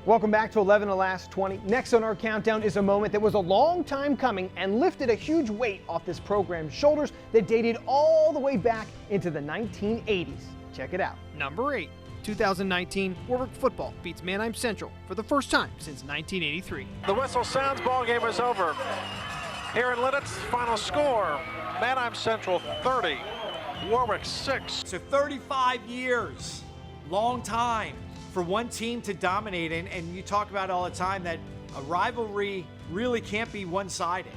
Welcome back to 11 of the last 20. Next on our countdown is a moment that was a long time coming and lifted a huge weight off this program's shoulders that dated all the way back into the 1980s. Check it out. Number 8, 2019, Warwick football beats Manheim Central for the first time since 1983. The whistle sounds, ball game is over. Here in Lidditz, final score, Manheim Central 30, Warwick 6. So 35 years, long time for one team to dominate, and you talk about all the time that a rivalry really can't be one-sided.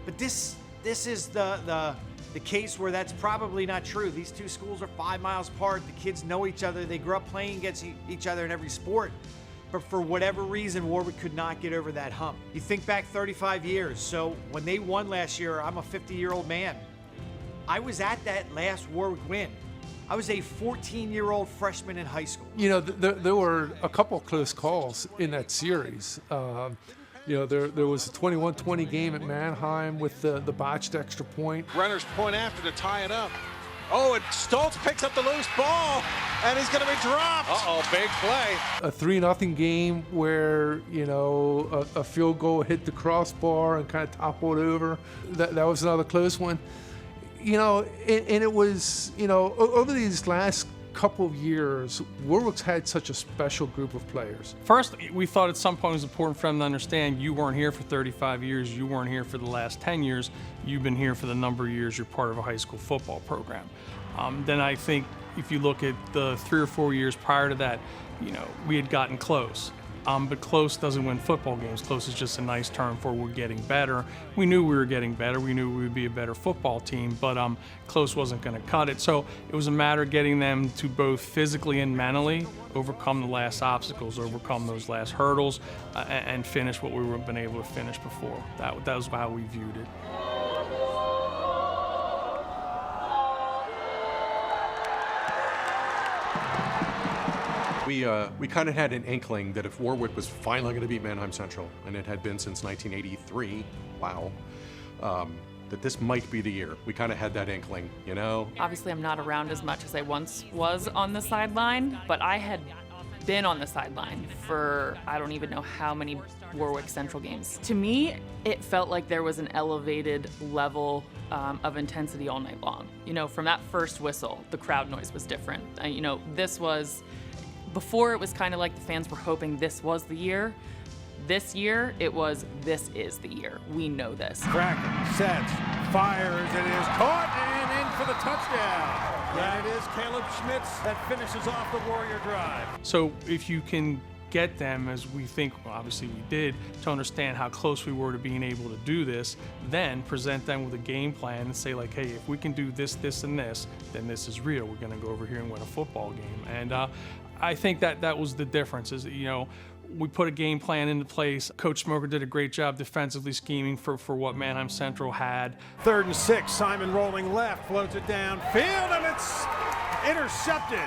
But this is the case where that's probably not true. These two schools are 5 miles apart. The kids know each other. They grew up playing against each other in every sport. But for whatever reason, Warwick could not get over that hump. You think back 35 years. So when they won last year, I'm a 50-year-old man. I was at that last Warwick win. I was a 14-year-old freshman in high school. You know, there were a couple close calls in that series. You know, there was a 21-20 game at Manheim with the botched extra point. Runners point after to tie it up. Oh, and Stoltz picks up the loose ball, and he's going to be dropped. Uh-oh, big play. A 3-0 game where, you know, a field goal hit the crossbar and kind of toppled over. That was another close one. You know, and it was, you know, over these last couple of years, Warwick's had such a special group of players. First, we thought at some point it was important for them to understand you weren't here for 35 years, you weren't here for the last 10 years, you've been here for the number of years you're part of a high school football program. Then I think if you look at the 3 or 4 years prior to that, you know, we had gotten close. But close doesn't win football games. Close is just a nice term for we're getting better. We knew we were getting better. We knew we would be a better football team, but close wasn't going to cut it. So it was a matter of getting them to both physically and mentally overcome the last obstacles, overcome those last hurdles, and finish what we were been able to finish before. That was how we viewed it. We kind of had an inkling that if Warwick was finally going to beat Manheim Central, and it had been since 1983, wow, that this might be the year. We kind of had that inkling, you know? Obviously, I'm not around as much as I once was on the sideline, but I had been on the sideline for I don't even know how many Warwick Central games. To me, it felt like there was an elevated level of intensity all night long. You know, from that first whistle, the crowd noise was different. You know, this was... Before, it was kind of like the fans were hoping this was the year. This year, it was, this is the year. We know this. Kraken sets, fires, it is caught and in for the touchdown. And it is Caleb Schmitz that finishes off the Warrior drive. So if you can get them, as we think, well, obviously we did, to understand how close we were to being able to do this, then present them with a game plan and say like, hey, if we can do this, this, and this, then this is real. We're going to go over here and win a football game. And I think that was the difference is, you know, we put a game plan into place. Coach Smoker did a great job defensively scheming for what Manheim Central had. 3rd and 6, Simon rolling left, floats it downfield, and it's intercepted.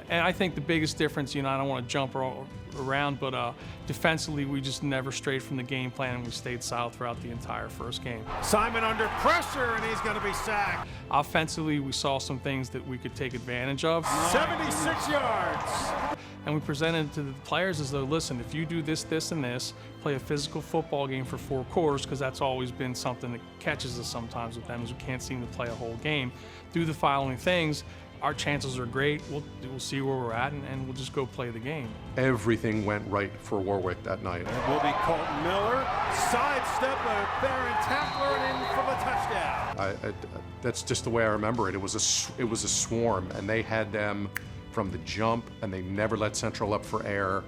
And I think the biggest difference, you know, I don't want to jump around, but defensively, we just never strayed from the game plan, and we stayed solid throughout the entire first game. Simon under pressure, and he's going to be sacked. Offensively, we saw some things that we could take advantage of. 76 yards. And we presented to the players as though, listen, if you do this, this, and this, play a physical football game for 4 quarters, because that's always been something that catches us sometimes with them, is we can't seem to play a whole game. Do the following things, our chances are great. We'll see where we're at, and we'll just go play the game. Everything went right for Warwick that night. It will be Colton Miller, sidestep a Barron tackler, and in for the touchdown. That's just the way I remember it. It was a swarm, and they had them from the jump, and they never let Central up for air.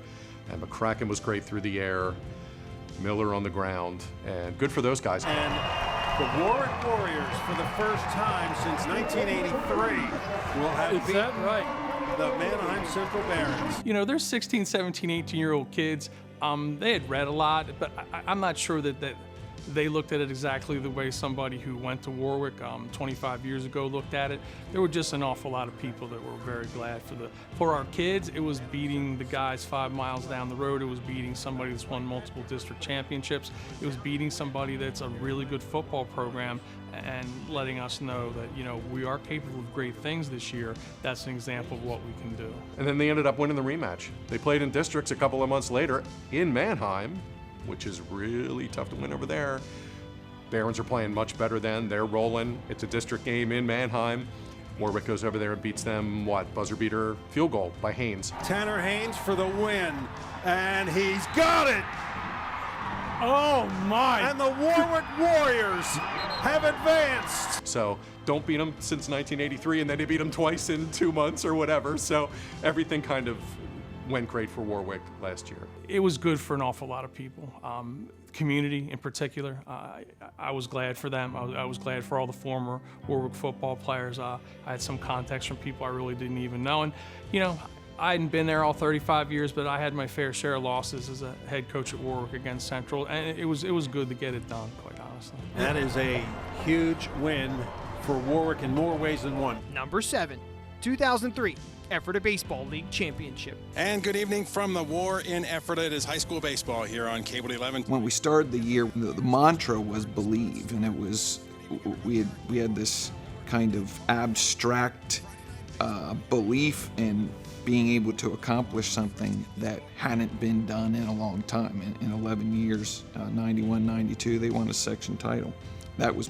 And McCracken was great through the air, Miller on the ground, and good for those guys. And the Warwick Warriors, for the first time since 1983, will have beaten the Manheim Central Barons. You know, they're 16, 17, 18-year-old kids. They had read a lot, but I'm not sure that They looked at it exactly the way somebody who went to Warwick 25 years ago looked at it. There were just an awful lot of people that were very glad for our kids. It was beating the guys 5 miles down the road. It was beating somebody that's won multiple district championships. It was beating somebody that's a really good football program and letting us know that, you know, we are capable of great things this year. That's an example of what we can do. And then they ended up winning the rematch. They played in districts a couple of months later in Manheim, which is really tough to win over there. Barons are playing much better then. They're rolling. It's a district game in Manheim. Warwick goes over there and beats them, what, buzzer beater field goal by Haynes. Tanner Haynes for the win, and he's got it! Oh my! And the Warwick Warriors have advanced. So don't beat them since 1983, and then they beat them twice in 2 months or whatever. So everything kind of went great for Warwick last year. It was good for an awful lot of people. Community in particular, I was glad for them. I was glad for all the former Warwick football players. I had some contacts from people I really didn't even know. And, you know, I hadn't been there all 35 years, but I had my fair share of losses as a head coach at Warwick against Central, and it was good to get it done, quite honestly. That is a huge win for Warwick in more ways than one. Number 7, 2003 Ephrata Baseball League Championship. And good evening from the War in Ephrata. It is high school baseball here on Cable 11. When we started the year, the mantra was believe, and it was we had this kind of abstract belief in being able to accomplish something that hadn't been done in a long time. In 11 years, 91, 92, they won a section title. That was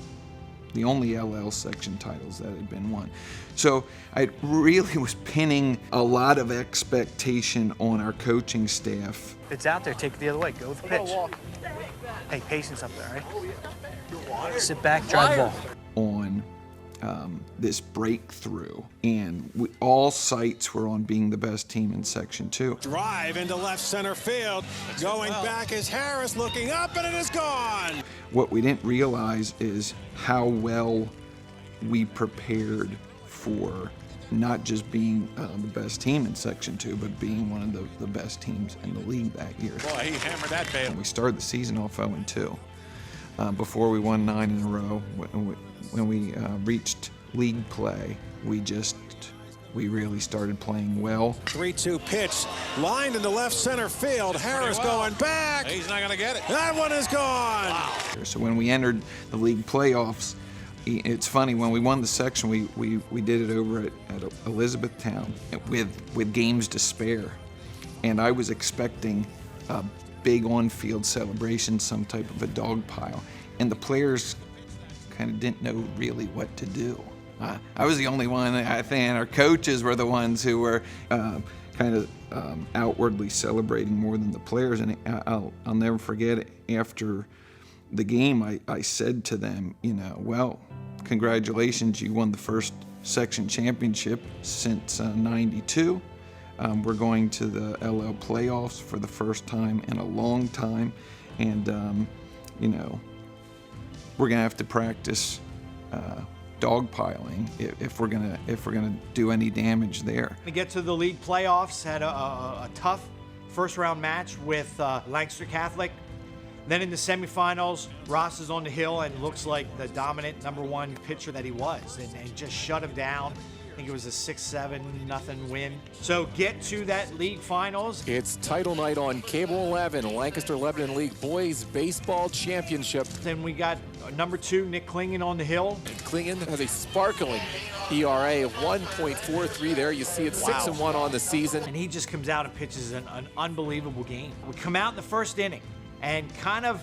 the only LL section titles that had been won. So I really was pinning a lot of expectation on our coaching staff. It's out there, take it the other way, go with the pitch. Hey, patience up there, right? Sit back, drive the ball. On this breakthrough, and all sights were on being the best team in Section 2. Drive into left center field. Going back is Harris, looking up, and it is gone. What we didn't realize is how well we prepared for not just being the best team in Section 2, but being one of the best teams in the league that year. Boy, he hammered that bail. We started the season off 0-2 before we won 9 in a row. When we reached league play, we really started playing well. 3-2 pitch, lined into left center field. Harris going back. He's not going to get it. That one is gone. Wow. So when we entered the league playoffs, it's funny, when we won the section, we did it over at Elizabethtown with games to spare. And I was expecting a big on-field celebration, some type of a dog pile. And the players kind of didn't know really what to do. I was the only one, I think, and our coaches were the ones who were kind of outwardly celebrating more than the players. And I'll never forget it. After the game, I said to them, you know, well, congratulations, you won the first section championship since 92. We're going to the LL playoffs for the first time in a long time. And, you know, we're gonna have to practice dogpiling if we're gonna do any damage there. We get to the league playoffs, had a tough first round match with Lancaster Catholic. Then in the semifinals, Ross is on the hill and looks like the dominant #1 pitcher that he was, and just shut him down. I think it was a 6-7-0 win. So get to that league finals. It's title night on Cable 11, Lancaster Lebanon League Boys Baseball Championship. Then we got #2, Nick Klingen on the hill. And Klingen has a sparkling ERA of 1.43 there. You see it's 6-1 on the season. And he just comes out and pitches an unbelievable game. We come out in the first inning, and kind of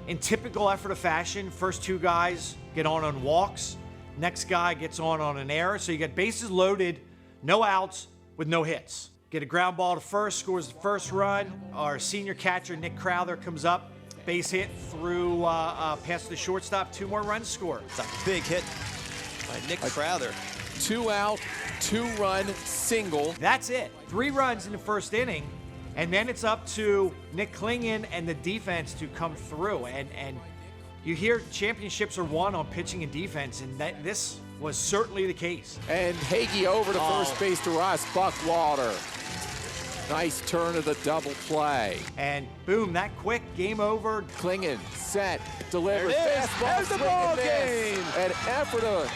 in typical Ephrata fashion, first 2 guys get on walks. Next guy gets on an error. So you got bases loaded, no outs with no hits. Get a ground ball to first, scores the first run. Our senior catcher, Nick Crowther, comes up, base hit through past the shortstop, 2 more runs score. It's a big hit by Nick Crowther. 2 out, 2-run single. That's it. 3 runs in the first inning. And then it's up to Nick Klingen and the defense to come through. And you hear championships are won on pitching and defense, and this was certainly the case. And Hagee over to first base to Ross Buckwater. Nice turn of the double play. And boom, that quick, game over. Klingen, set, delivers, fastball, There's the ball game. And Ephrata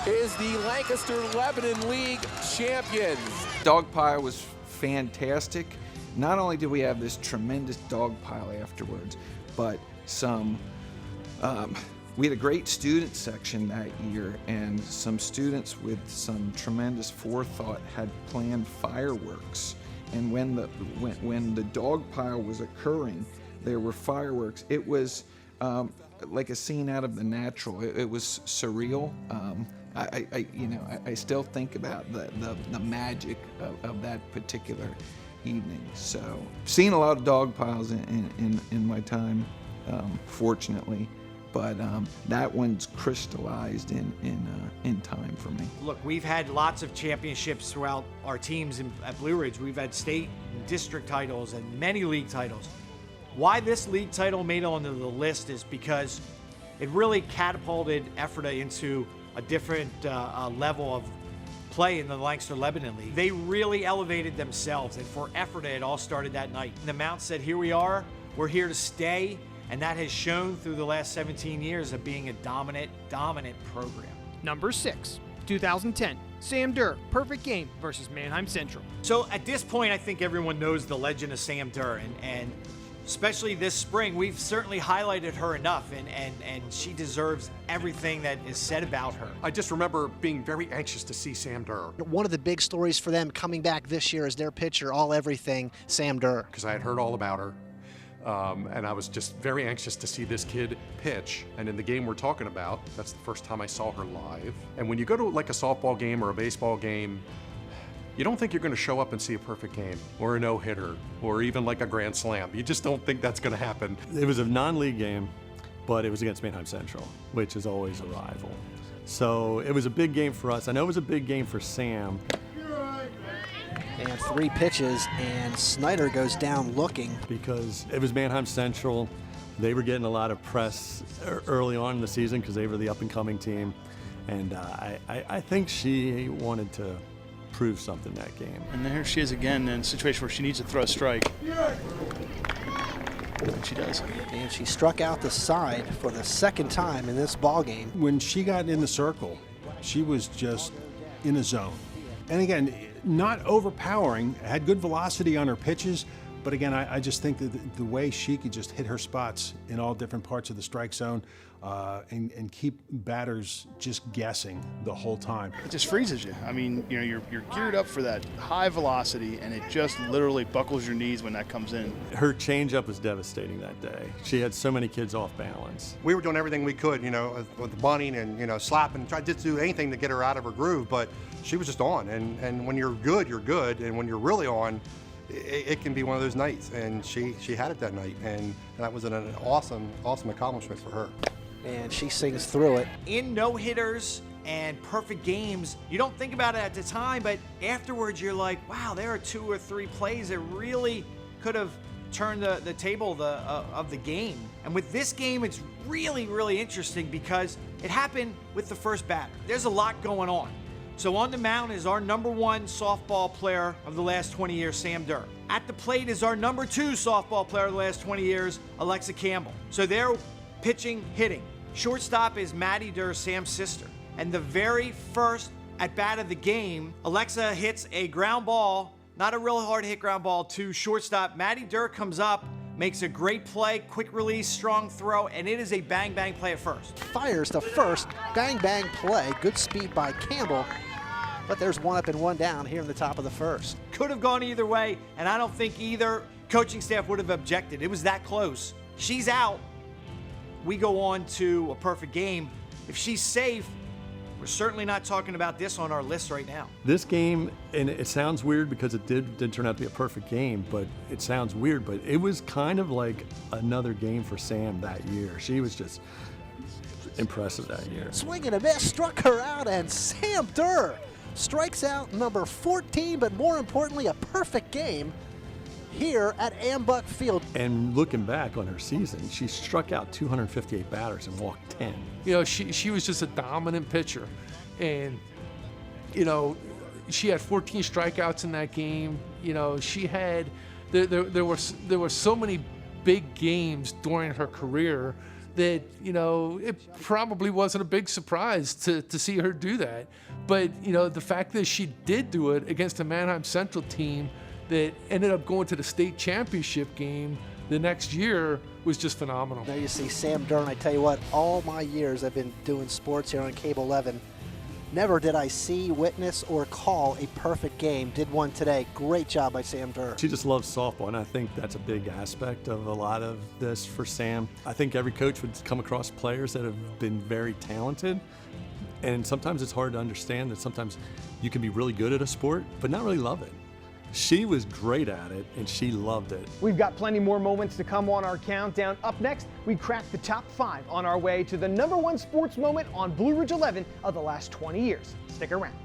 is the Lancaster-Lebanon League champions. Dog pile was fantastic. Not only did we have this tremendous dog pile afterwards, but we had a great student section that year, and some students with some tremendous forethought had planned fireworks. And when the dog pile was occurring, there were fireworks. It was like a scene out of The Natural. It was surreal. I still think about the magic of that particular evening. So, seen a lot of dog piles in my time, fortunately, but that one's crystallized in time for me. Look, we've had lots of championships throughout our teams at Blue Ridge. We've had state and district titles and many league titles. Why this league title made it onto the list is because it really catapulted Ephrata into a different level of play in the Lancaster-Lebanon League. They really elevated themselves, and for Ephrata, it all started that night. The Mount said, here we are, we're here to stay, and that has shown through the last 17 years of being a dominant program. Number 6, 2010, Sam Durr, perfect game versus Manheim Central. So at this point, I think everyone knows the legend of Sam Durr, and especially this spring, we've certainly highlighted her enough, and she deserves everything that is said about her. I just remember being very anxious to see Sam Durr. One of the big stories for them coming back this year is their pitcher, all everything, Sam Durr. Because I had heard all about her, and I was just very anxious to see this kid pitch. And in the game we're talking about, that's the first time I saw her live. And when you go to like a softball game or a baseball game, you don't think you're going to show up and see a perfect game or a no-hitter or even like a grand slam. You just don't think that's going to happen. It was a non-league game, but it was against Manheim Central, which is always a rival. So it was a big game for us. I know it was a big game for Sam. And 3 pitches, and Snyder goes down looking. Because it was Manheim Central. They were getting a lot of press early on in the season because they were the up-and-coming team. And I think she wanted to prove something that game. And there she is again in a situation where she needs to throw a strike. And she does. And she struck out the side for the second time in this ball game. When she got in the circle, she was just in a zone. And again, not overpowering, had good velocity on her pitches, but again, I just think that the way she could just hit her spots in all different parts of the strike zone and keep batters just guessing the whole time. It just freezes you. I mean, you know, you're geared up for that high velocity, and it just literally buckles your knees when that comes in. Her changeup was devastating that day. She had so many kids off balance. We were doing everything we could, you know, with bunting and, you know, slapping, tried to do anything to get her out of her groove, but she was just on. And when you're good, you're good. And when you're really on, it can be one of those nights. And she had it that night. And that was an awesome accomplishment for her. And she sings through it. In no-hitters and perfect games, you don't think about it at the time, but afterwards you're like, wow, there are 2 or 3 plays that really could have turned the table of the game. And with this game, it's really interesting because it happened with the first batter. There's a lot going on. So on the mound is our #1 softball player of the last 20 years, Sam Durr. At the plate is our #2 softball player of the last 20 years, Alexa Campbell. So they're pitching, hitting. Shortstop is Maddie Durr, Sam's sister. And the very first at-bat of the game, Alexa hits a ground ball, not a real hard hit ground ball, to shortstop. Maddie Durr comes up, makes a great play, quick release, strong throw, and it is a bang-bang play at first. Fires to first, bang-bang play, good speed by Campbell. But there's 1 up and 1 down here in the top of the first. Could have gone either way, and I don't think either coaching staff would have objected. It was that close. She's out. We go on to a perfect game. If she's safe, we're certainly not talking about this on our list right now. This game, and it sounds weird because it did turn out to be a perfect game, but it sounds weird, but it was kind of like another game for Sam that year. She was just impressive that year. Swing and a miss, struck her out, and Sam Durr strikes out number 14, but more importantly, a perfect game here at Ambuck Field. And looking back on her season, she struck out 258 batters and walked 10. You know, she was just a dominant pitcher. And, you know, she had 14 strikeouts in that game. you know, she had, there were so many big games during her career that, you know, it probably wasn't a big surprise to see her do that. But, you know, the fact that she did do it against a Manheim Central team that ended up going to the state championship game the next year was just phenomenal. There you see Sam Dern. I tell you what, all my years I've been doing sports here on Cable 11, never did I see, witness, or call a perfect game. Did one today. Great job by Sam Dern. She just loves softball, and I think that's a big aspect of a lot of this for Sam. I think every coach would come across players that have been very talented, and sometimes it's hard to understand that sometimes you can be really good at a sport, but not really love it. She was great at it, and she loved it. We've got plenty more moments to come on our countdown. Up next, we crack the top 5 on our way to the #1 sports moment on Blue Ridge 11 of the last 20 years. Stick around.